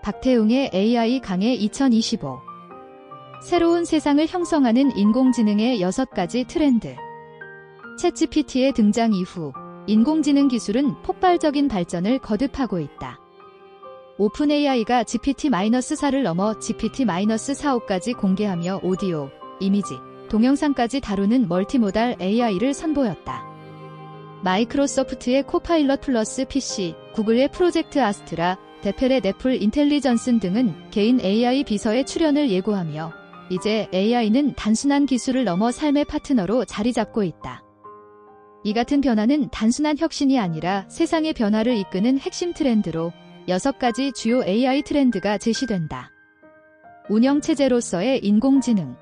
박태웅의 AI 강해 2025. 새로운 세상을 형성하는 인공지능의 6가지 트렌드. 챗GPT의 등장 이후 인공지능 기술은 폭발적인 발전을 거듭하고 있다. 오픈AI가 GPT-4를 넘어 GPT-4.5까지 공개하며 오디오, 이미지, 동영상까지 다루는 멀티모달 AI를 선보였다. 마이크로소프트의 코파일럿 플러스 PC, 구글의 프로젝트 아스트라, 데펠의 넷플 인텔리전슨 등은 개인 AI 비서의 출연을 예고하며 이제 AI는 단순한 기술을 넘어 삶의 파트너로 자리 잡고 있다. 이 같은 변화는 단순한 혁신이 아니라 세상의 변화를 이끄는 핵심 트렌드로 6가지 주요 AI 트렌드가 제시된다. 운영체제로서의 인공지능.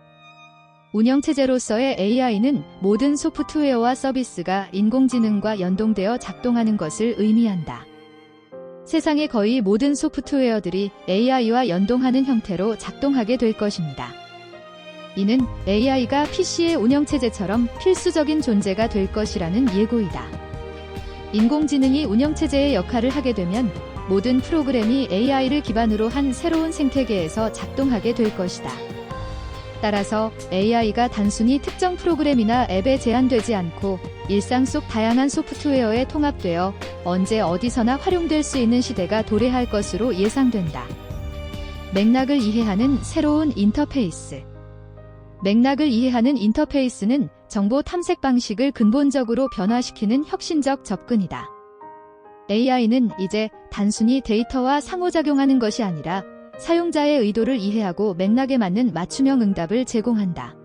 운영체제로서의 AI는 모든 소프트웨어와 서비스가 인공지능과 연동되어 작동하는 것을 의미한다. 세상의 거의 모든 소프트웨어들이 AI와 연동하는 형태로 작동하게 될 것입니다. 이는 AI가 PC의 운영체제처럼 필수적인 존재가 될 것이라는 예고이다. 인공지능이 운영체제의 역할을 하게 되면 모든 프로그램이 AI를 기반으로 한 새로운 생태계에서 작동하게 될 것이다. 따라서 AI가 단순히 특정 프로그램이나 앱에 제한되지 않고 일상 속 다양한 소프트웨어에 통합되어 언제 어디서나 활용될 수 있는 시대가 도래할 것으로 예상된다. 맥락을 이해하는 새로운 인터페이스. 맥락을 이해하는 인터페이스는 정보 탐색 방식을 근본적으로 변화시키는 혁신적 접근이다. AI는 이제 단순히 데이터와 상호작용하는 것이 아니라 사용자의 의도를 이해하고 맥락에 맞는 맞춤형 응답을 제공한다.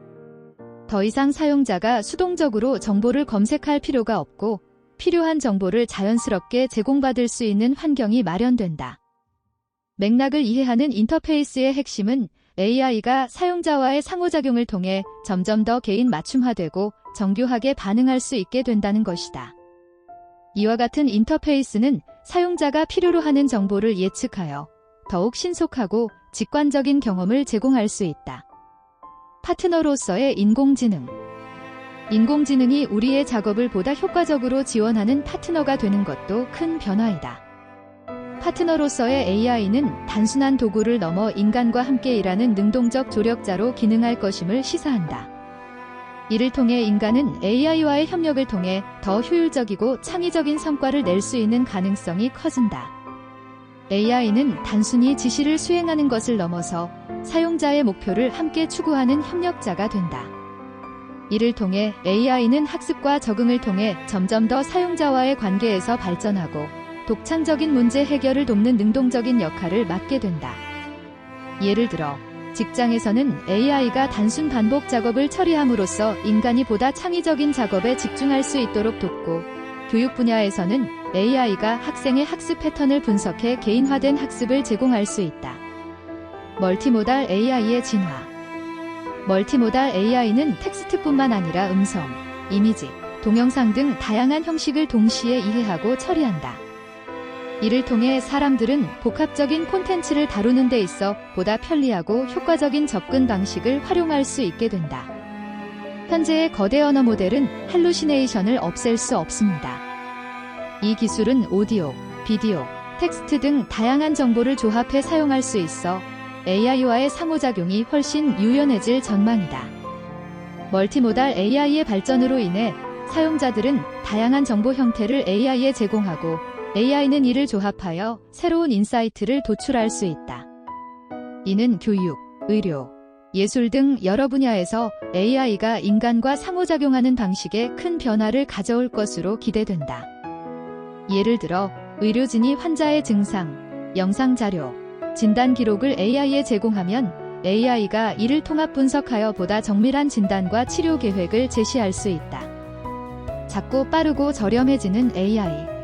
더 이상 사용자가 수동적으로 정보를 검색할 필요가 없고 필요한 정보를 자연스럽게 제공받을 수 있는 환경이 마련된다. 맥락을 이해하는 인터페이스의 핵심은 AI가 사용자와의 상호작용을 통해 점점 더 개인 맞춤화되고 정교하게 반응할 수 있게 된다는 것이다. 이와 같은 인터페이스는 사용자가 필요로 하는 정보를 예측하여 더욱 신속하고 직관적인 경험을 제공할 수 있다. 파트너로서의 인공지능. 인공지능이 우리의 작업을 보다 효과적으로 지원하는 파트너가 되는 것도 큰 변화이다. 파트너로서의 AI는 단순한 도구를 넘어 인간과 함께 일하는 능동적 조력자로 기능할 것임을 시사한다. 이를 통해 인간은 AI와의 협력을 통해 더 효율적이고 창의적인 성과를 낼 수 있는 가능성이 커진다. AI는 단순히 지시를 수행하는 것을 넘어서 사용자의 목표를 함께 추구하는 협력자가 된다. 이를 통해 AI는 학습과 적응을 통해 점점 더 사용자와의 관계에서 발전하고 독창적인 문제 해결을 돕는 능동적인 역할을 맡게 된다. 예를 들어, 직장에서는 AI가 단순 반복 작업을 처리함으로써 인간이 보다 창의적인 작업에 집중할 수 있도록 돕고, 교육 분야에서는 AI가 학생의 학습 패턴을 분석해 개인화된 학습을 제공할 수 있다. 멀티모달 AI의 진화. 멀티모달 AI는 텍스트뿐만 아니라 음성, 이미지, 동영상 등 다양한 형식을 동시에 이해하고 처리한다. 이를 통해 사람들은 복합적인 콘텐츠를 다루는 데 있어 보다 편리하고 효과적인 접근 방식을 활용할 수 있게 된다. 현재의 거대 언어 모델은 할루시네이션을 없앨 수 없습니다. 이 기술은 오디오, 비디오, 텍스트 등 다양한 정보를 조합해 사용할 수 있어 AI와의 상호작용이 훨씬 유연해질 전망이다. 멀티모달 AI의 발전으로 인해 사용자들은 다양한 정보 형태를 AI에 제공하고 AI는 이를 조합하여 새로운 인사이트를 도출할 수 있다. 이는 교육, 의료, 예술 등 여러 분야에서 AI가 인간과 상호작용하는 방식에 큰 변화를 가져올 것으로 기대된다. 예를 들어, 의료진이 환자의 증상, 영상 자료, 진단 기록을 AI에 제공하면 AI가 이를 통합 분석하여 보다 정밀한 진단과 치료 계획을 제시할 수 있다. 작고 빠르고 저렴해지는 AI.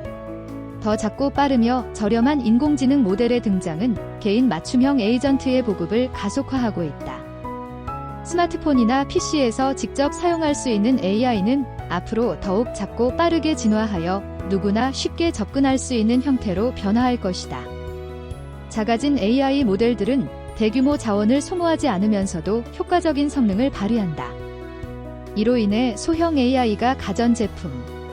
더 작고 빠르며 저렴한 인공지능 모델의 등장은 개인 맞춤형 에이전트의 보급을 가속화하고 있다. 스마트폰이나 PC에서 직접 사용할 수 있는 AI는 앞으로 더욱 작고 빠르게 진화하여 누구나 쉽게 접근할 수 있는 형태로 변화할 것이다. 작아진 AI 모델들은 대규모 자원을 소모하지 않으면서도 효과적인 성능을 발휘한다. 이로 인해 소형 AI가 가전제품,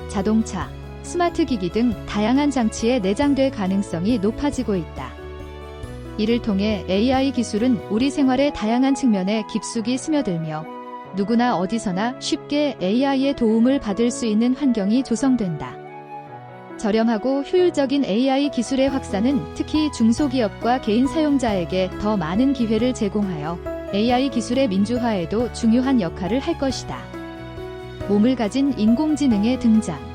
자동차, 스마트 기기 등 다양한 장치에 내장될 가능성이 높아지고 있다. 이를 통해 AI 기술은 우리 생활의 다양한 측면에 깊숙이 스며들며 누구나 어디서나 쉽게 AI의 도움을 받을 수 있는 환경이 조성된다. 저렴하고 효율적인 AI 기술의 확산은 특히 중소기업과 개인 사용자에게 더 많은 기회를 제공하여 AI 기술의 민주화에도 중요한 역할을 할 것이다. 몸을 가진 인공지능의 등장.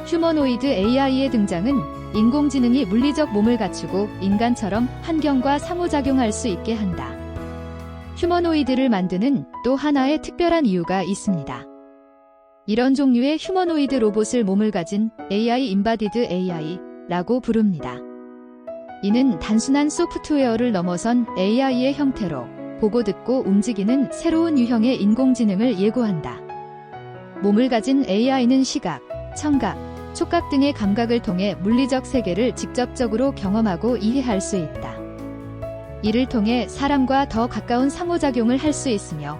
휴머노이드 AI의 등장은 인공지능이 물리적 몸을 갖추고 인간처럼 환경과 상호작용할 수 있게 한다. 휴머노이드를 만드는 또 하나의 특별한 이유가 있습니다. 이런 종류의 휴머노이드 로봇을 몸을 가진 AI 인바디드 AI라고 부릅니다. 이는 단순한 소프트웨어를 넘어선 AI의 형태로 보고 듣고 움직이는 새로운 유형의 인공지능을 예고한다. 몸을 가진 AI는 시각, 청각, 촉각 등의 감각을 통해 물리적 세계를 직접적으로 경험하고 이해할 수 있다. 이를 통해 사람과 더 가까운 상호작용을 할 수 있으며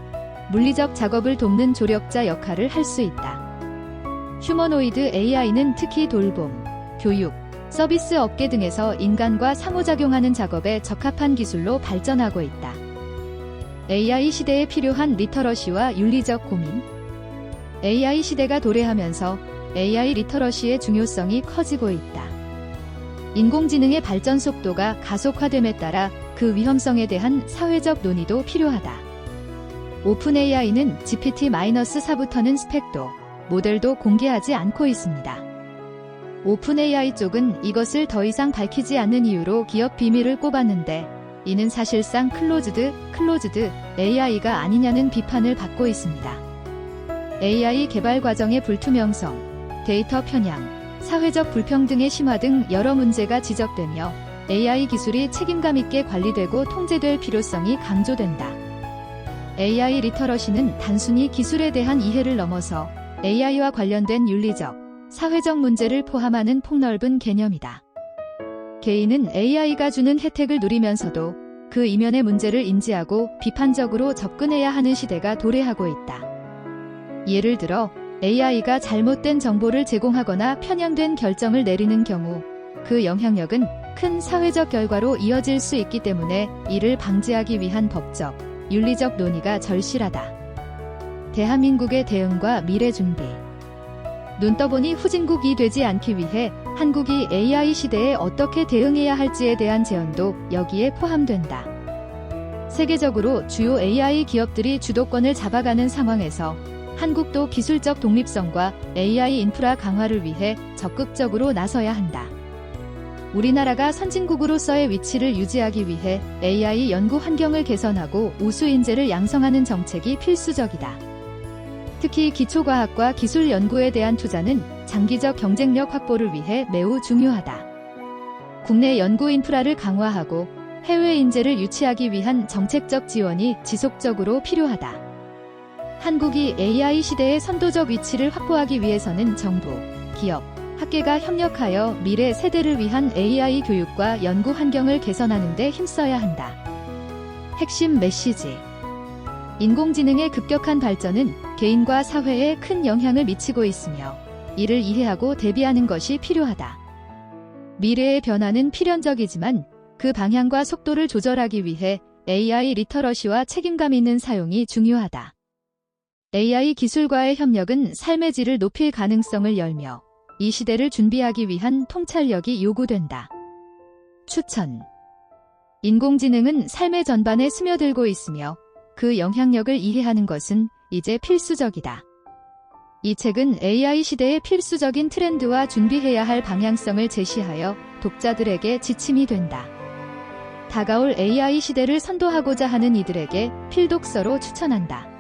물리적 작업을 돕는 조력자 역할을 할 수 있다. 휴머노이드 AI는 특히 돌봄, 교육, 서비스 업계 등에서 인간과 상호작용하는 작업에 적합한 기술로 발전하고 있다. AI 시대에 필요한 리터러시와 윤리적 고민. AI 시대가 도래하면서 AI 리터러시의 중요성이 커지고 있다. 인공지능의 발전 속도가 가속화됨에 따라 그 위험성에 대한 사회적 논의도 필요하다. 오픈 AI는 GPT-4부터는 스펙도, 모델도 공개하지 않고 있습니다. 오픈 AI 쪽은 이것을 더 이상 밝히지 않는 이유로 기업 비밀을 꼽았는데, 이는 사실상 클로즈드 AI가 아니냐는 비판을 받고 있습니다. AI 개발 과정의 불투명성, 데이터 편향, 사회적 불평등의 심화 등 여러 문제가 지적되며 AI 기술이 책임감 있게 관리되고 통제될 필요성이 강조된다. AI 리터러시는 단순히 기술에 대한 이해를 넘어서 AI와 관련된 윤리적, 사회적 문제를 포함하는 폭넓은 개념이다. 개인은 AI가 주는 혜택을 누리면서도 그 이면의 문제를 인지하고 비판적으로 접근해야 하는 시대가 도래하고 있다. 예를 들어 AI가 잘못된 정보를 제공하거나 편향된 결정을 내리는 경우 그 영향력은 큰 사회적 결과로 이어질 수 있기 때문에 이를 방지하기 위한 법적, 윤리적 논의가 절실하다. 대한민국의 대응과 미래 준비. 눈 떠보니 후진국이 되지 않기 위해 한국이 AI 시대에 어떻게 대응해야 할지에 대한 제언도 여기에 포함된다. 세계적으로 주요 AI 기업들이 주도권을 잡아가는 상황에서 한국도 기술적 독립성과 AI 인프라 강화를 위해 적극적으로 나서야 한다. 우리나라가 선진국으로서의 위치를 유지하기 위해 AI 연구 환경을 개선하고 우수 인재를 양성하는 정책이 필수적이다. 특히 기초과학과 기술 연구에 대한 투자는 장기적 경쟁력 확보를 위해 매우 중요하다. 국내 연구 인프라를 강화하고 해외 인재를 유치하기 위한 정책적 지원이 지속적으로 필요하다. 한국이 AI 시대의 선도적 위치를 확보하기 위해서는 정부, 기업, 학계가 협력하여 미래 세대를 위한 AI 교육과 연구 환경을 개선하는 데 힘써야 한다. 핵심 메시지. 인공지능의 급격한 발전은 개인과 사회에 큰 영향을 미치고 있으며 이를 이해하고 대비하는 것이 필요하다. 미래의 변화는 필연적이지만 그 방향과 속도를 조절하기 위해 AI 리터러시와 책임감 있는 사용이 중요하다. AI 기술과의 협력은 삶의 질을 높일 가능성을 열며 이 시대를 준비하기 위한 통찰력이 요구된다. 추천. 인공지능은 삶의 전반에 스며들고 있으며 그 영향력을 이해하는 것은 이제 필수적이다. 이 책은 AI 시대의 필수적인 트렌드와 준비해야 할 방향성을 제시하여 독자들에게 지침이 된다. 다가올 AI 시대를 선도하고자 하는 이들에게 필독서로 추천한다.